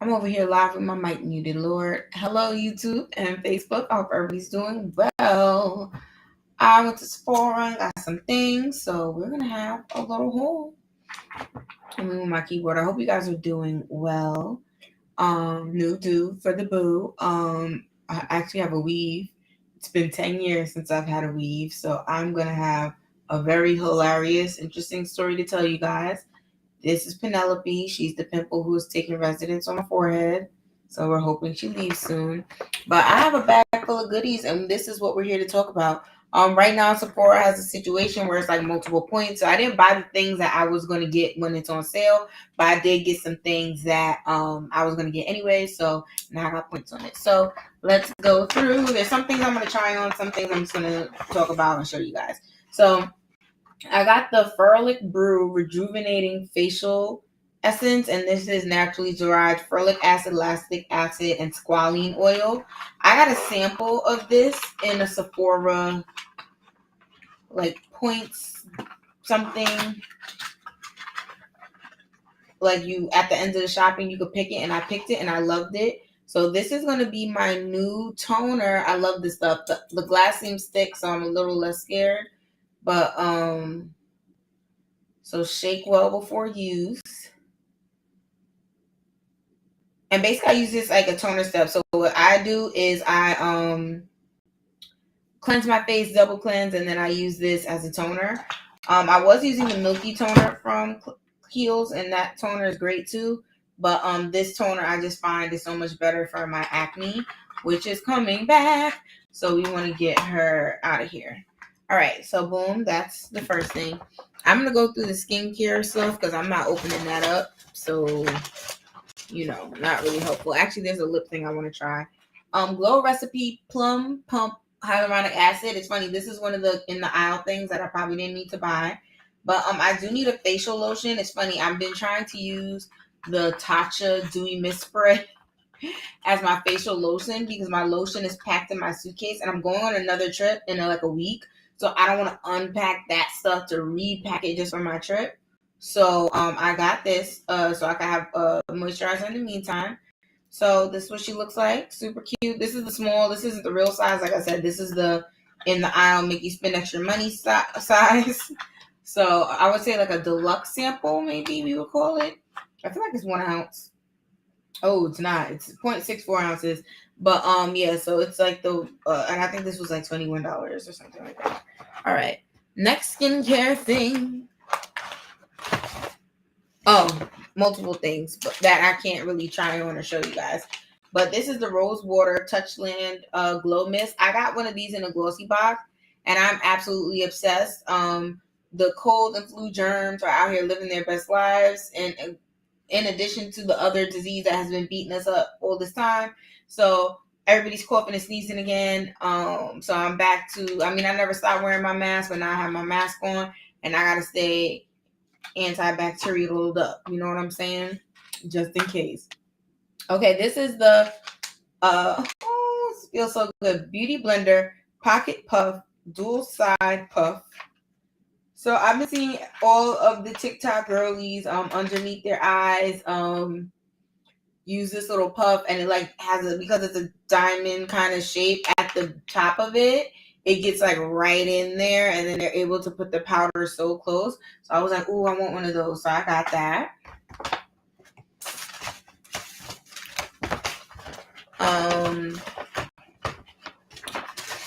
I'm over here live with my mic muted, Lord. Hello, YouTube and Facebook. I hope everybody's doing well. I went to Sephora and got some things, so we're going to have a little haul. I'm with my keyboard. I hope you guys are doing well. New do for the boo. I actually have a weave. It's been 10 years since I've had a weave, so I'm going to have a very hilarious, interesting story to tell you guys. This is Penelope. She's the pimple who is taking residence on my forehead. So we're hoping she leaves soon. But I have a bag full of goodies, and this is what we're here to talk about. Right now, Sephora has a situation where it's like multiple points. So I didn't buy the things that I was going to get when it's on sale, but I did get some things that I was going to get anyway. So now I got points on it. So let's go through. There's some things I'm going to try on, some things I'm just going to talk about and show you guys. So I got the Frolic Brew Rejuvenating Facial Essence, and this is naturally derived frolic acid, lactic acid, and squalene oil. I got a sample of this in a Sephora, like points something. Like you at the end of the shopping, you could pick it, and I picked it, and I loved it. So this is going to be my new toner. I love this stuff. The glass seems thick, so I'm a little less scared. But so shake well before use. And basically I use this like a toner step. So what I do is I cleanse my face, double cleanse, and then I use this as a toner. I was using the milky toner from Kiehl's, and that toner is great too. But this toner I just find is so much better for my acne, which is coming back. So we want to get her out of here. All right, so boom, that's the first thing. I'm going to go through the skincare stuff because I'm not opening that up. So, you know, not really helpful. Actually, there's a lip thing I want to try. Glow Recipe Plum Pump Hyaluronic Acid. It's funny, this is one of the in the aisle things that I probably didn't need to buy. But I do need a facial lotion. It's funny, I've been trying to use the Tatcha Dewy Mist Spray as my facial lotion because my lotion is packed in my suitcase and I'm going on another trip in like a week. So I don't want to unpack that stuff to repack it just for my trip. So I got this so I can have moisturizer in the meantime. So this is what she looks like. Super cute. This is the small. This isn't the real size. Like I said, this is the in the aisle make you spend extra money size. So I would say like a deluxe sample, maybe we would call it. I feel like it's 1 ounce. Oh, it's not. It's 0.64 ounces. But yeah, so it's like the and I think this was like $21 or something like that. All right. Next skincare thing. Oh, multiple things, but that I can't really try on or show you guys. But this is the Rose Water Touchland Glow Mist. I got one of these in a glossy box, and I'm absolutely obsessed. The cold and flu germs are out here living their best lives, and in addition to the other disease that has been beating us up all this time. So everybody's coughing and sneezing again. So I'm back to, I never stopped wearing my mask, but now I have my mask on, and I got to stay antibacterial up. You know what I'm saying? Just in case. Okay, this is the, it feels so good. Beauty Blender Pocket Puff Dual Side Puff. So I've been seeing all of the TikTok girlies underneath their eyes use this little puff, and it like has because it's a diamond kind of shape at the top of it. It gets like right in there, and then they're able to put the powder so close. So I was like, "Ooh, I want one of those." So I got that.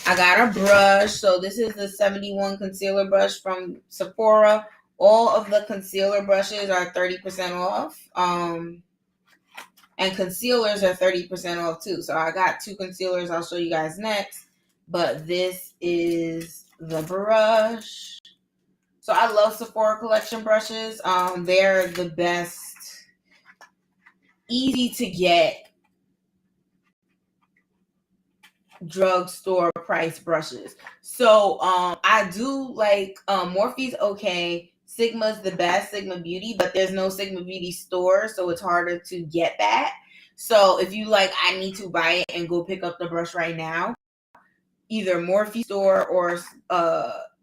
I got a brush. So this is the 71 concealer brush from Sephora. All of the concealer brushes are 30% off. And concealers are 30% off too. So I got 2 concealers I'll show you guys next. But this is the brush. So I love Sephora collection brushes. They're the best. Easy to get drugstore price brushes. So I do like Morphe's okay. Sigma's the best, Sigma Beauty, but there's no Sigma Beauty store, so it's harder to get that. So if you like, I need to buy it and go pick up the brush right now, either Morphe store or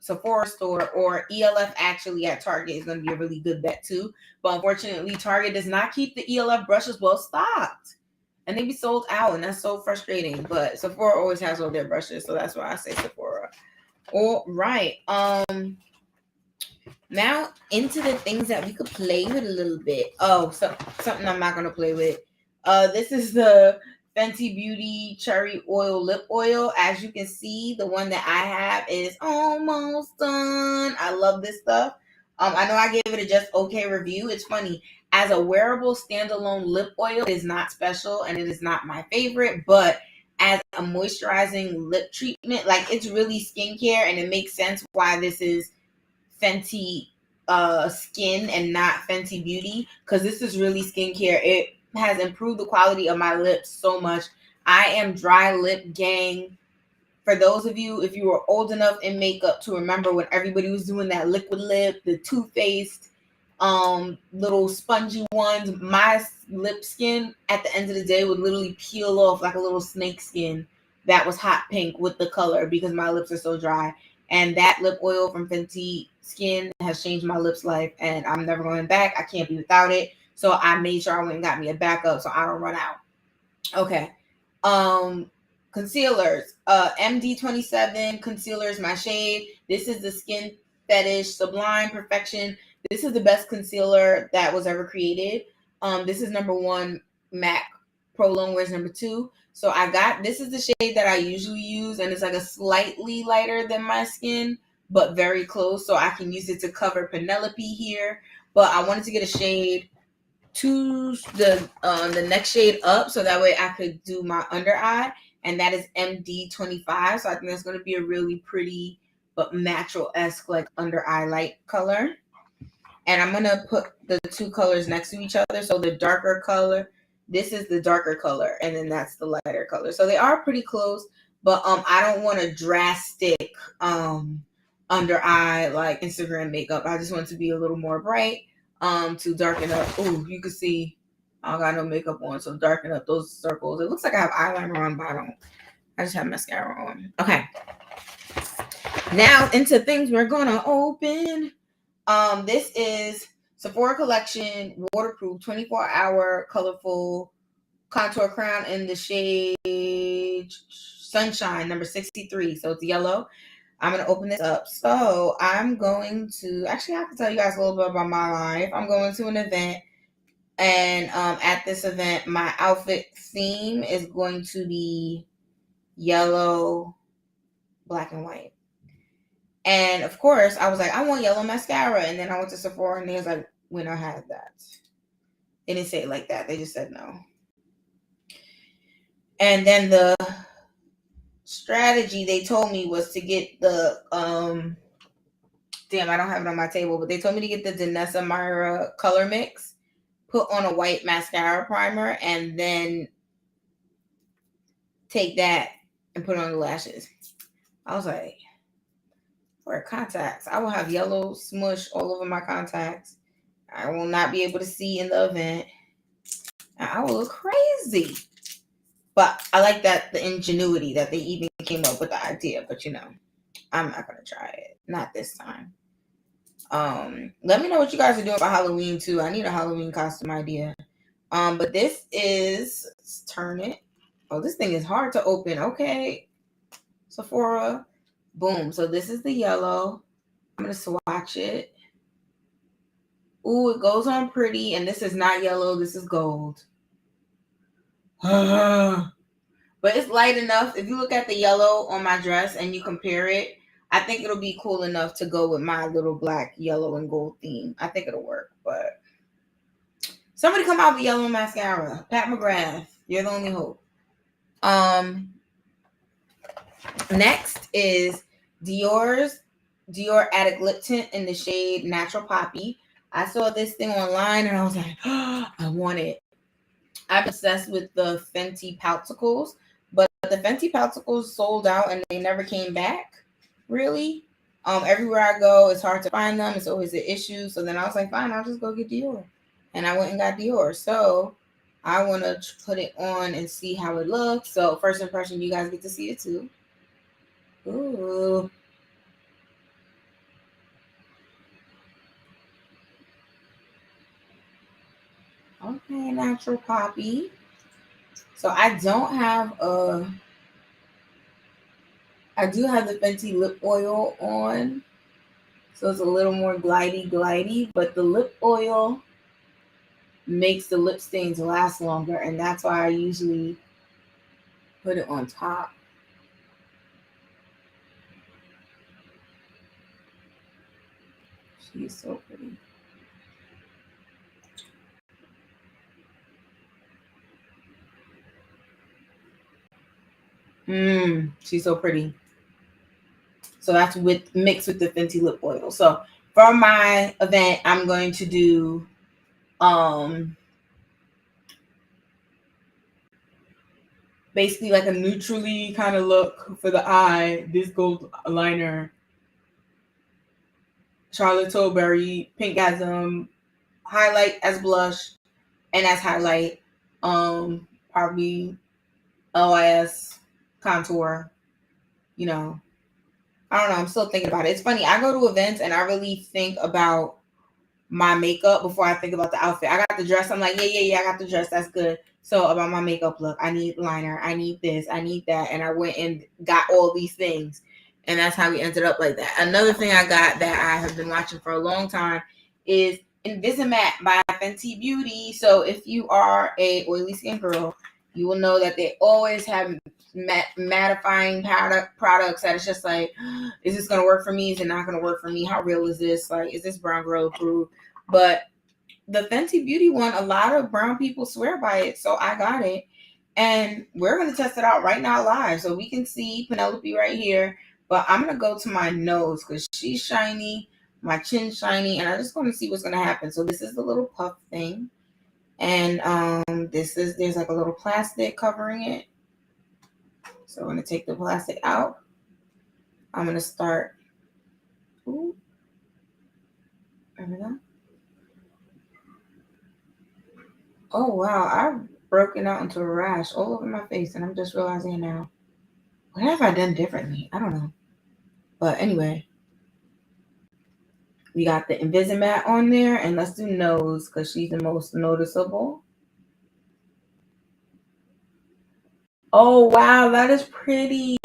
Sephora store, or ELF actually at Target is going to be a really good bet too. But unfortunately, Target does not keep the ELF brushes well stocked, and they be sold out, and that's so frustrating. But Sephora always has all their brushes, so that's why I say Sephora. All right. Now into the things that we could play with a little bit. Oh, so something I'm not gonna play with. This is the Fenty Beauty Cherry Oil Lip Oil. As you can see, the one that I have is almost done. I love this stuff. I know I gave it a just okay review. It's funny. As a wearable standalone lip oil, it is not special and it is not my favorite, but as a moisturizing lip treatment, like, it's really skincare, and it makes sense why this is Fenty skin and not Fenty Beauty, because this is really skincare. It has improved the quality of my lips so much. I am dry lip gang. For those of you, if you were old enough in makeup to remember when everybody was doing that liquid lip, the Too Faced little spongy ones, my lip skin at the end of the day would literally peel off like a little snake skin that was hot pink with the color, because my lips are so dry. And that lip oil from Fenty Skin has changed my lips life, and I'm never going back. I can't be without it. So I made sure I went and got me a backup so I don't run out. Okay. Concealers. MD27 concealer is my shade. This is the Skin Fetish Sublime Perfection. This is the best concealer that was ever created. This is number 1. MAC Pro Longwear is number 2. So this is the shade that I usually use, and it's like a slightly lighter than my skin, but very close. So I can use it to cover Penelope here. But I wanted to get a shade to the next shade up, so that way I could do my under eye, and that is MD25. So I think that's going to be a really pretty but natural-esque like under eye light color. And I'm going to put the two colors next to each other. So the darker color, this is the darker color, and then that's the lighter color. So they are pretty close, but I don't want a drastic under eye like Instagram makeup. I just want it to be a little more bright to darken up. Ooh, you can see I don't got no makeup on, so darken up those circles. It looks like I have eyeliner on, but I don't. I just have mascara on. Okay. Now into things we're gonna open. This is Sephora Collection Waterproof 24-hour colorful contour crown in the shade Sunshine number 63. So it's yellow. I'm going to open this up. So I'm going to, actually I have to tell you guys a little bit about my life. I'm going to an event, and at this event, my outfit theme is going to be yellow, black, and white. And of course, I was like, I want yellow mascara. And then I went to Sephora, and they was like, we don't have that. They didn't say it like that. They just said no. And then the strategy they told me was to get the, damn, I don't have it on my table, but they told me to get the Danessa Myra color mix, put on a white mascara primer, and then take that and put on the lashes. I was like, for contacts, I will have yellow smush all over my contacts. I will not be able to see in the event. I will look crazy. But I like that, the ingenuity that they even came up with the idea. But I'm not going to try it. Not this time. Let me know what you guys are doing for Halloween too. I need a Halloween costume idea. But this is, let's turn it. Oh, this thing is hard to open. Okay. Sephora. Boom. So this is the yellow. I'm going to swatch it. Ooh, it goes on pretty. And this is not yellow. This is gold. But it's light enough. If you look at the yellow on my dress and you compare it, I think it'll be cool enough to go with my little black, yellow, and gold theme. I think it'll work. But somebody come out with yellow mascara. Pat McGrath, you're the only hope. Next is Dior Addict Lip Tint in the shade Natural Poppy. I saw this thing online and I was like, oh, I want it. I'm obsessed with the Fenty Poutsicles, but the Fenty Poutsicles sold out and they never came back. Really? Everywhere I go, it's hard to find them. It's always an issue. So then I was like, fine, I'll just go get Dior. And I went and got Dior. So I want to put it on and see how it looks. So first impression, you guys get to see it too. Ooh. Okay, Natural Poppy. So I don't have I do have the Fenty lip oil on. So it's a little more glidey, but the lip oil makes the lip stains last longer, and that's why I usually put it on top. She's so pretty. She's so pretty. So that's with mixed with the Fenty lip oil. So for my event, I'm going to do basically like a neutrally kind of look for the eye. This gold liner, Charlotte Tilbury, Pinkgasm, highlight as blush and as highlight. Probably LYS contour. You know, I don't know. I'm still thinking about it. It's funny. I go to events and I really think about my makeup before I think about the outfit. I got the dress. I'm like, yeah, I got the dress. That's good. So about my makeup look, I need liner. I need this. I need that. And I went and got all these things. And that's how we ended up like that. Another thing I got that I have been watching for a long time is Invisimatte by Fenty Beauty. So if you are a oily skin girl, you will know that they always have mattifying products that it's just like, is this going to work for me? Is it not going to work for me? How real is this? Like, is this brown girl approved? But the Fenty Beauty one, a lot of brown people swear by it. So I got it. And we're going to test it out right now live. So we can see Penelope right here. But I'm going to go to my nose because she's shiny. My chin's shiny. And I just want to see what's going to happen. So this is the little puff thing. And there's like a little plastic covering it. So I'm going to take the plastic out. I'm going to start. Ooh. There we go. Oh, wow. I've broken out into a rash all over my face, and I'm just realizing now. What have I done differently? I don't know. But anyway, we got the Invisimatte on there, and let's do nose because she's the most noticeable. Oh, wow. That is pretty.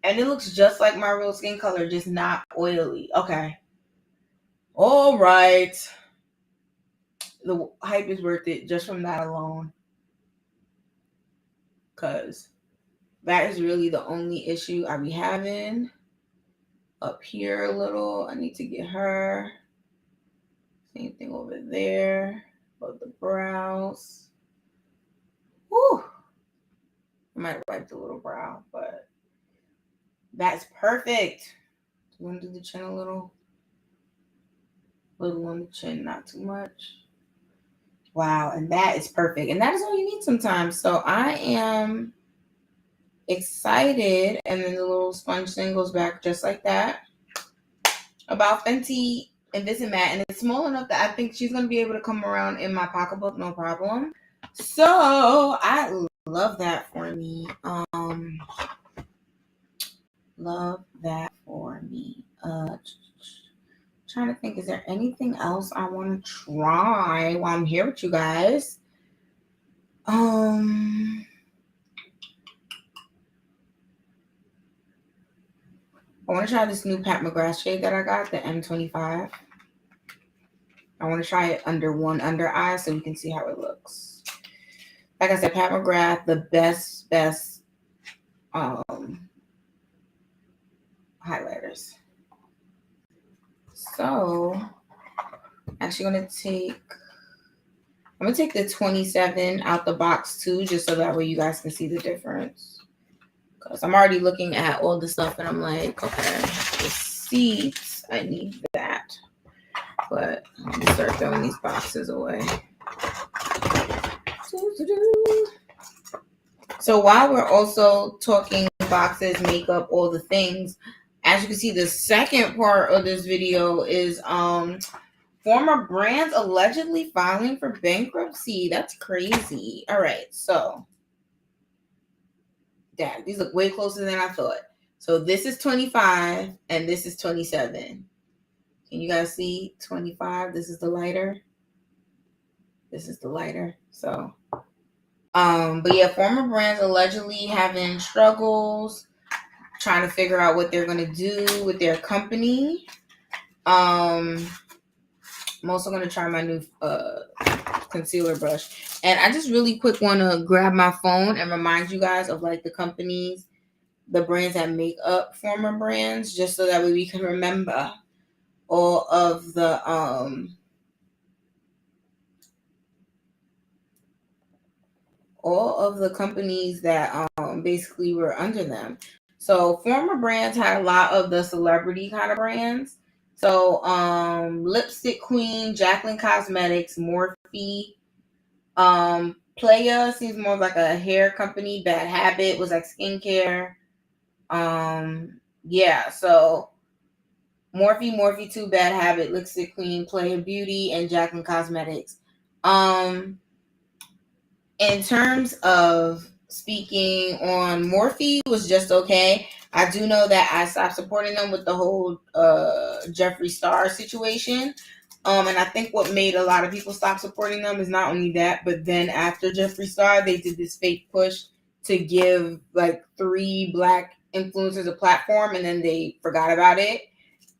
And it looks just like my real skin color, just not oily. Okay. All right. The hype is worth it just from that alone. Because that is really the only issue I be having. Up here a little. I need to get her. Same thing over there. Above the brows. Whew. I might wipe the little brow, but that's perfect. You want to do the chin a little? Little on the chin, not too much. Wow, and that is perfect. And that is all you need sometimes. So I am excited. And then the little sponge thing goes back just like that. About Fenty Invisimatte. And it's small enough that I think she's going to be able to come around in my pocketbook, no problem. So I love that for me. Love that for me. Trying to think, is there anything else I want to try while I'm here with you guys? I want to try this new Pat McGrath shade that I got, the M25. I want to try it under one under eye so we can see how it looks. Like I said, Pat McGrath, the best highlighters. So, actually I'm gonna take the 27 out the box too, just so that way you guys can see the difference. Because I'm already looking at all the stuff and I'm like, okay, the seats, I need that. But I'm gonna start throwing these boxes away. So while we're also talking boxes, makeup, all the things, as you can see, the second part of this video is former brands allegedly filing for bankruptcy. That's crazy. All right, so dang, these look way closer than I thought. So this is 25 and this is 27. Can you guys see 25? This is the lighter. This is the lighter. So, but yeah, Forma brands allegedly having struggles trying to figure out what they're gonna do with their company. I'm also gonna try my new concealer brush, and I just really quick want to grab my phone and remind you guys of like the companies, the brands that make up Forma brands, just so that way we can remember all of the companies that basically were under them. So Forma brands had a lot of the celebrity kind of brands. So Lipstick Queen, Jacqueline Cosmetics, Morphe, Playa seems more like a hair company. Bad Habit was like skincare. Yeah, so Morphe 2, Bad Habit, Lipstick Queen, Playa Beauty, and Jacqueline Cosmetics. In terms of speaking on, Morphe was just okay. I do know that I stopped supporting them with the whole Jeffree Star situation. And I think what made a lot of people stop supporting them is not only that, but then after Jeffree Star, they did this fake push to give like 3 Black influencers a platform, and then they forgot about it.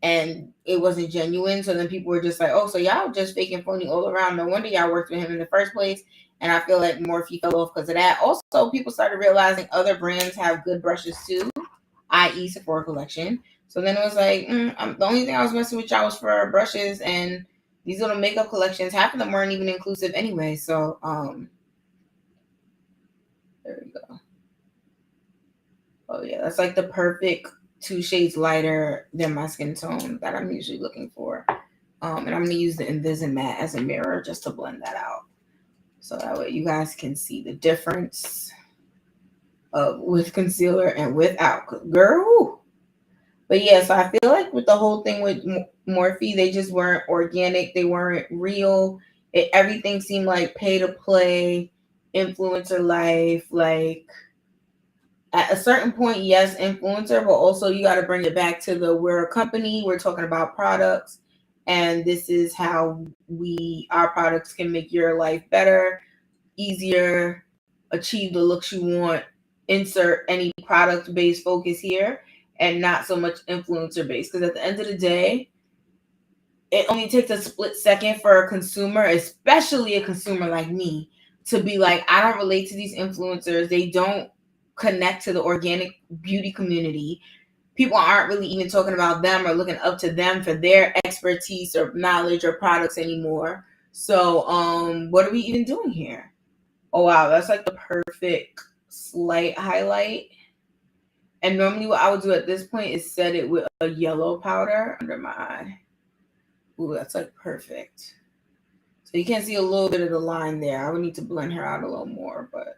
And it wasn't genuine. So then people were just like, oh, so y'all just fake and phony all around. No wonder y'all worked with him in the first place. And I feel like Morphe fell off because of that. Also, people started realizing other brands have good brushes too, i.e. Sephora collection. So then it was like, the only thing I was messing with y'all was for brushes, and these little makeup collections, half of them weren't even inclusive anyway. So, there we go. Oh yeah, that's like the perfect 2 shades lighter than my skin tone that I'm usually looking for. And I'm going to use the Invisimatte as a mirror just to blend that out. So that way you guys can see the difference of with concealer and without. Girl. But yeah, so I feel like with the whole thing with Morphe, they just weren't organic. They weren't real. Everything seemed like pay to play, influencer life. Like at a certain point, yes, influencer, but also you got to bring it back to we're a company. We're talking about products. And this is how our products can make your life better, easier, achieve the looks you want. Insert any product-based focus here and not so much influencer-based. Because at the end of the day, it only takes a split second for a consumer, especially a consumer like me, to be like, I don't relate to these influencers. They don't connect to the organic beauty community. People aren't really even talking about them or looking up to them for their expertise or knowledge or products anymore. So what are we even doing here? Oh wow, that's like the perfect slight highlight. And normally what I would do at this point is set it with a yellow powder under my eye. Ooh, that's like perfect. So you can see a little bit of the line there. I would need to blend her out a little more, but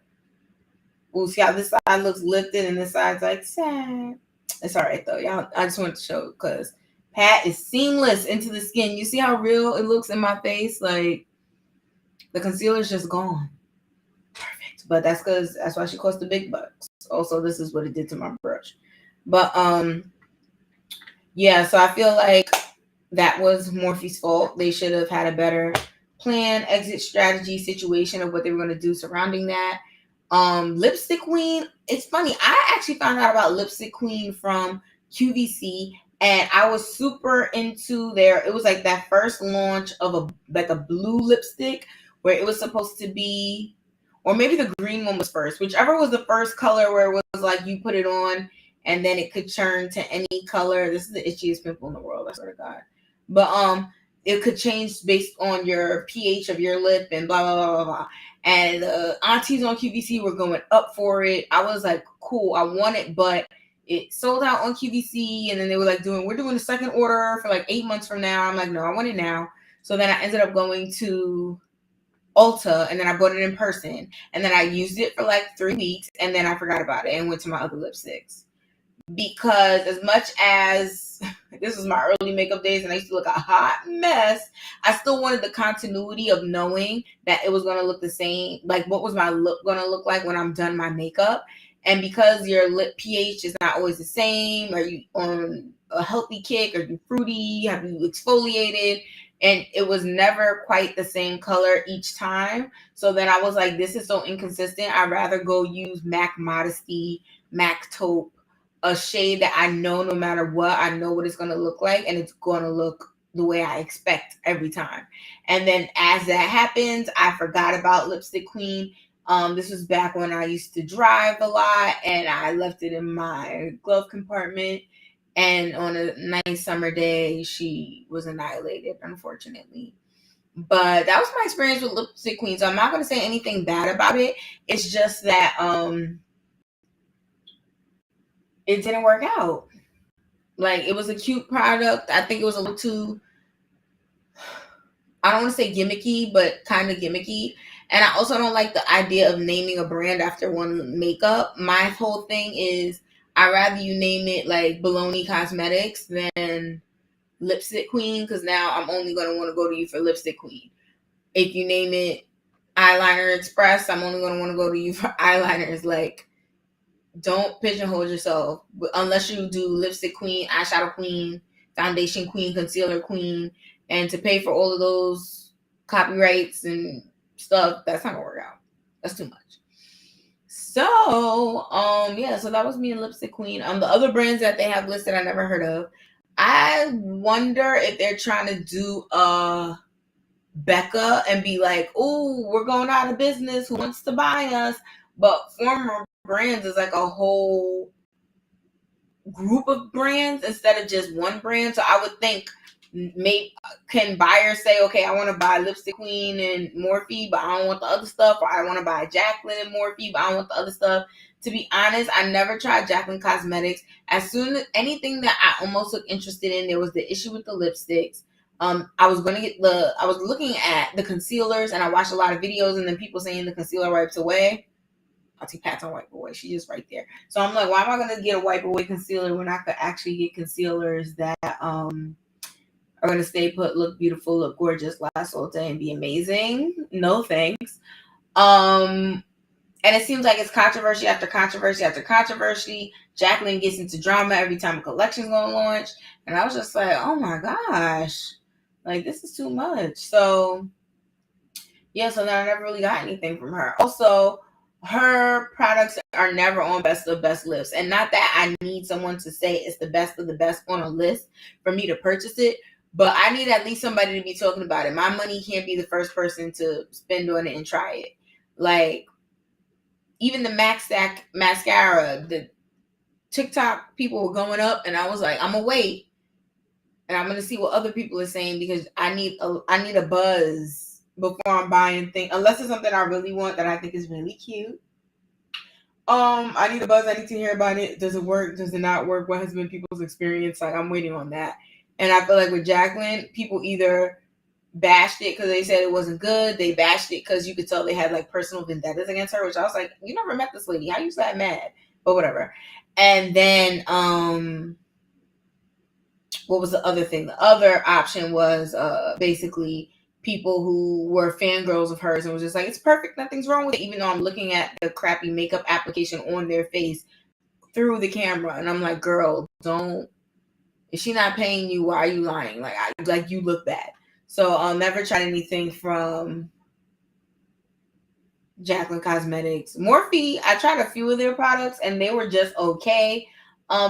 ooh, see how this side looks lifted and this side's like sad. It's all right though, y'all. I just wanted to show because Pat is seamless into the skin. You see how real it looks in my face? Like the concealer's just gone. Perfect. But that's why she cost the big bucks. Also, this is what it did to my brush. But yeah, so I feel like that was Morphe's fault. They should have had a better plan, exit strategy, situation of what they were going to do surrounding that. Lipstick Queen, it's funny. I actually found out about Lipstick Queen from QVC, and I was super into it was like that first launch of a blue lipstick where it was supposed to be, or maybe the green one was first, whichever was the first color where it was like you put it on and then it could turn to any color. This is the itchiest pimple in the world, I swear to God. But it could change based on your pH of your lip and blah blah blah blah blah. And aunties on QVC were going up for it. I was like, cool, I want it, but it sold out on QVC, and then they were like we're doing a second order for like 8 months from now. I'm like, no, I want it now. So then I ended up going to Ulta, and then I bought it in person, and then I used it for like 3 weeks, and then I forgot about it and went to my other lipsticks. Because as much as this was my early makeup days and I used to look a hot mess, I still wanted the continuity of knowing that it was going to look the same. Like, what was my look going to look like when I'm done my makeup? And because your lip pH is not always the same, are you on a healthy kick? Are you fruity? Have you exfoliated? and it was never quite the same color each time. So then I was like, this is so inconsistent. I'd rather go use MAC Modesty, MAC Taupe, a shade that I know no matter what, I know what it's going to look like, and it's going to look the way I expect every time. And then as that happens, I forgot about Lipstick Queen. This was back when I used to drive a lot, and I left it in my glove compartment. And on a nice summer day, she was annihilated, unfortunately. But that was my experience with Lipstick Queen. So I'm not going to say anything bad about it. It's just that it didn't work out. Like, it was a cute product. I think it was a little too, I don't want to say gimmicky, but kind of gimmicky. And I also don't like the idea of naming a brand after one makeup. My whole thing is, I'd rather you name it like Baloney Cosmetics than Lipstick Queen, because now I'm only going to want to go to you for Lipstick Queen. If you name it Eyeliner Express, I'm only going to want to go to you for eyeliners. Like, don't pigeonhole yourself unless you do Lipstick Queen, Eyeshadow Queen, Foundation Queen, Concealer Queen, and to pay for all of those copyrights and stuff, that's not gonna work out. That's too much. So, yeah, so that was me and Lipstick Queen. The other brands that they have listed, I never heard of. I wonder if they're trying to do Becca and be like, oh, we're going out of business. Who wants to buy us? But Forma Brands is like a whole group of brands instead of just one brand. So I would think, maybe can buyers say, okay, I want to buy Lipstick Queen and Morphe, but I don't want the other stuff, or I want to buy Jacqueline and Morphe, but I don't want the other stuff. To be honest, I never tried Jacqueline Cosmetics. As soon as anything that I almost looked interested in, there was the issue with the lipsticks. I was looking at the concealers, and I watched a lot of videos, and then people saying the concealer wipes away. Auntie Pat's on wipe away. She's just right there. So I'm like, why am I gonna get a wipe away concealer when I could actually get concealers that are gonna stay put, look beautiful, look gorgeous, last all day, and be amazing? No thanks. And it seems like it's controversy after controversy after controversy. Jacqueline gets into drama every time a collection's gonna launch, and I was just like, oh my gosh, like this is too much. So yeah, so then I never really got anything from her. Also, her products are never on best of best lists. And not that I need someone to say it's the best of the best on a list for me to purchase it, but I need at least somebody to be talking about it. My money can't be the first person to spend on it and try it. Like, even the Mac Stack mascara, the TikTok people were going up, and I was like, I'm gonna wait, and I'm gonna see what other people are saying, because I need a buzz before I'm buying things, unless it's something I really want that I think is really cute. I need a buzz. I need to hear about it. Does it work? Does it not work? What has been people's experience? Like, I'm waiting on that. And I feel like with Jacqueline, people either bashed it because they said it wasn't good. They bashed it because you could tell they had like personal vendettas against her, which I was like, you never met this lady. How you that mad? But whatever. And then what was the other thing? The other option was basically people who were fangirls of hers and was just like, it's perfect, nothing's wrong with it, even though I'm looking at the crappy makeup application on their face through the camera, and I'm like, girl, don't. If she not paying you, why are you lying? Like you look bad. So I'll never try anything from Jacqueline Cosmetics. Morphe, I tried a few of their products and they were just okay.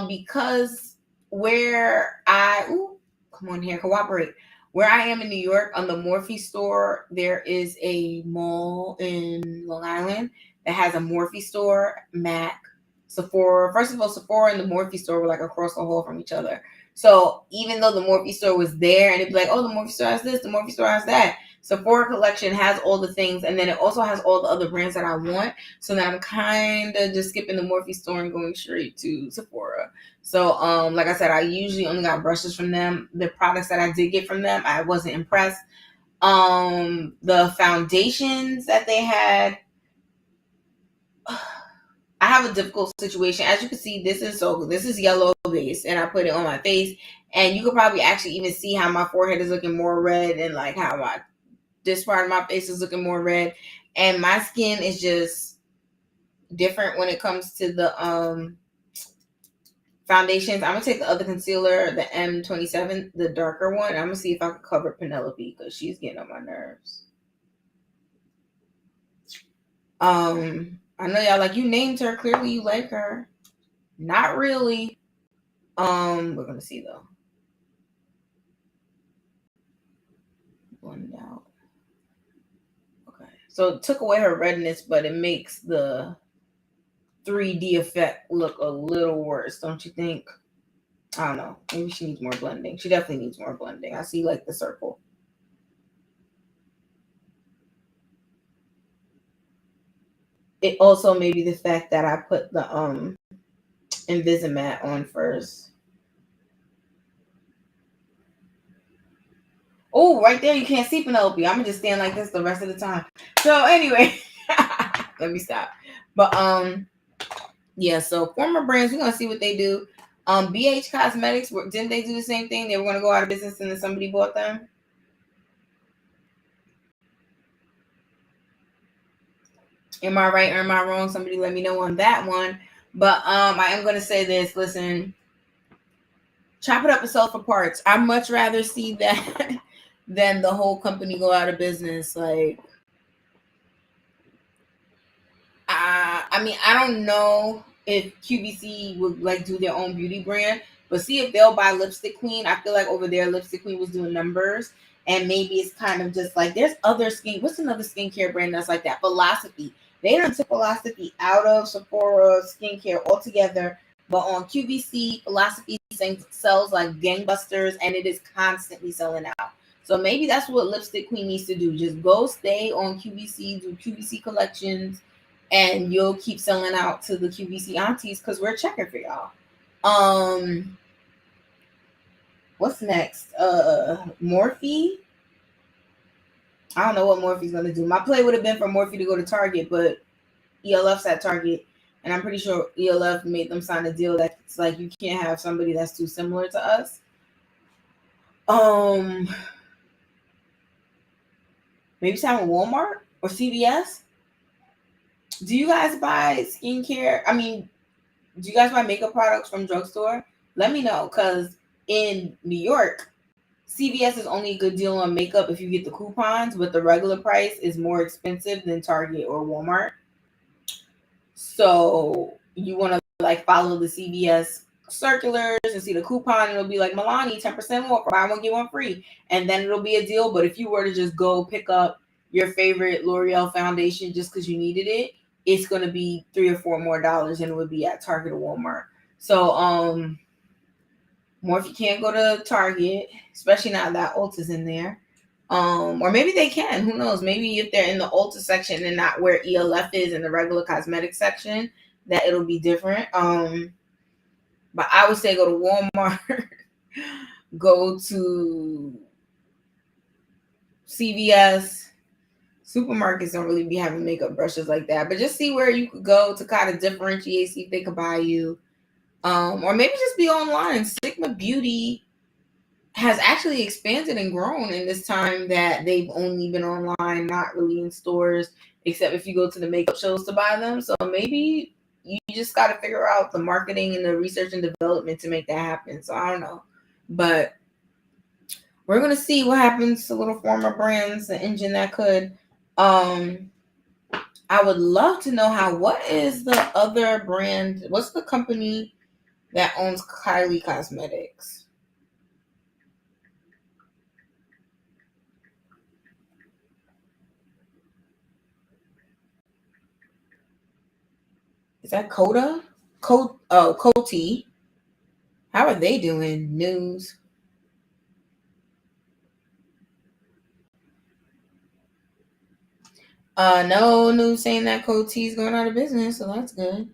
Because where come on here, cooperate. Where I am in New York, on the Morphe store, there is a mall in Long Island that has a Morphe store, MAC, Sephora. First of all, Sephora and the Morphe store were like across the hall from each other. So even though the Morphe store was there, and it'd be like, oh, the Morphe store has this, the Morphe store has that, Sephora collection has all the things, and then it also has all the other brands that I want. So then I'm kind of just skipping the Morphe store and going straight to Sephora. So like I said, I usually only got brushes from them. The products that I did get from them, I wasn't impressed. The foundations that they had, I have a difficult situation. As you can see, this is yellow base, and I put it on my face, and you could probably actually even see how my forehead is looking more red, and like how this part of my face is looking more red, and my skin is just different when it comes to the foundations. I'm gonna take the other concealer, the M27, the darker one. I'm gonna see if I can cover Penelope because she's getting on my nerves. I know y'all like, you named her. Clearly you like her. Not really. We're gonna see though. Blend out. Okay. So it took away her redness, but it makes the 3D effect look a little worse, don't you think? I don't know. Maybe she needs more blending. She definitely needs more blending. I see like the circle. It also may be the fact that I put the Invisimatte on first. Oh, right there, you can't see Penelope. I'm gonna just stand like this the rest of the time. So anyway, let me stop. But yeah. So Forma brands, we're gonna see what they do. BH Cosmetics, didn't they do the same thing? They were gonna go out of business and then somebody bought them. Am I right or am I wrong? Somebody let me know on that one. But I am gonna say this. Listen, chop it up and sell for parts. I'd much rather see that than the whole company go out of business. Like, I mean, I don't know if QVC would like do their own beauty brand, but see if they'll buy Lipstick Queen. I feel like over there, Lipstick Queen was doing numbers, and maybe it's kind of just like there's other skin. What's another skincare brand that's like that? Philosophy. They done took Philosophy out of Sephora skincare altogether, but on QVC, Philosophy sells like gangbusters, and it is constantly selling out. So maybe that's what Lipstick Queen needs to do. Just go stay on QVC, do QVC collections, and you'll keep selling out to the QVC aunties because we're checking for y'all. What's next? Morphe. I don't know what Morphe's gonna do. My play would have been for Morphe to go to Target, but ELF's at Target, and I'm pretty sure ELF made them sign a deal that's like you can't have somebody that's too similar to us. Maybe having Walmart or CVS. Do you guys buy skincare? I mean, do you guys buy makeup products from drugstore? Let me know, because in New York, CVS is only a good deal on makeup if you get the coupons, but the regular price is more expensive than Target or Walmart. So you want to like follow the CVS circulars and see the coupon. It'll be like Milani 10% off, or buy one get one free, and then it'll be a deal. But if you were to just go pick up your favorite L'Oreal foundation just because you needed it, it's going to be $3 or $4 more than it would be at Target or Walmart. So more if you can't go to Target, especially now that Ulta's in there. Or maybe they can, who knows? Maybe if they're in the Ulta section and not where ELF is in the regular cosmetic section, that it'll be different. But I would say go to Walmart, go to CVS. Supermarkets don't really be having makeup brushes like that, but just see where you could go to kind of differentiate, see if they could buy you. Or maybe just be online. Sigma Beauty has actually expanded and grown in this time that they've only been online, not really in stores, except if you go to the makeup shows to buy them. So maybe you just got to figure out the marketing and the research and development to make that happen. So I don't know, but we're going to see what happens to little Forma brands, the engine that could. I would love to know what is the other brand? What's the company that owns Kylie Cosmetics? Is that Coda? Coty. How are they doing? News. No news saying that Coty's going out of business, so that's good.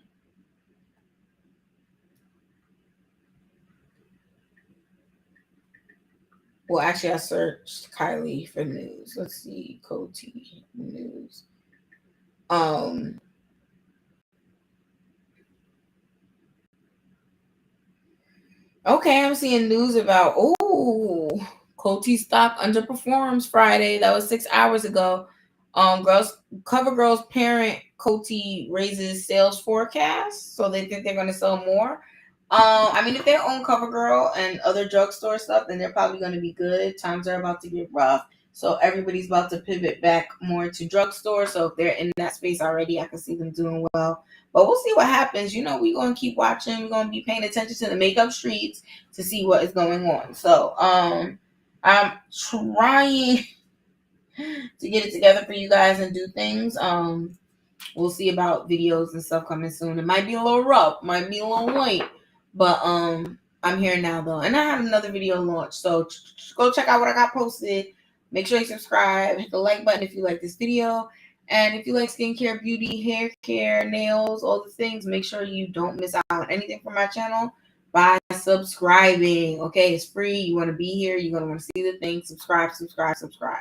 Well, actually, I searched Kylie for news. Let's see, Coty news. Okay, I'm seeing news about Coty stock underperforms Friday. That was 6 hours ago. CoverGirl's parent Coty raises sales forecast, so they think they're going to sell more. I mean, if they own CoverGirl and other drugstore stuff, then they're probably going to be good. Times are about to get rough, so everybody's about to pivot back more to drugstore. So if they're in that space already, I can see them doing well. But we'll see what happens. You know, we're going to keep watching. We're going to be paying attention to the makeup streets to see what is going on. So I'm trying to get it together for you guys and do things. We'll see about videos and stuff coming soon. It might be a little rough, might be a little late, but I'm here now though, and I have another video launch. So go check out what I got posted. Make sure you subscribe, hit the like button if you like this video, and if you like skincare, beauty, hair care, nails, all the things, make sure you don't miss out on anything from my channel by subscribing. Okay, it's free. You want to be here, you're gonna want to see the thing. Subscribe.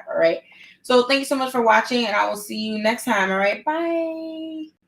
All right. So thank you so much for watching, and I will see you next time. All right, bye.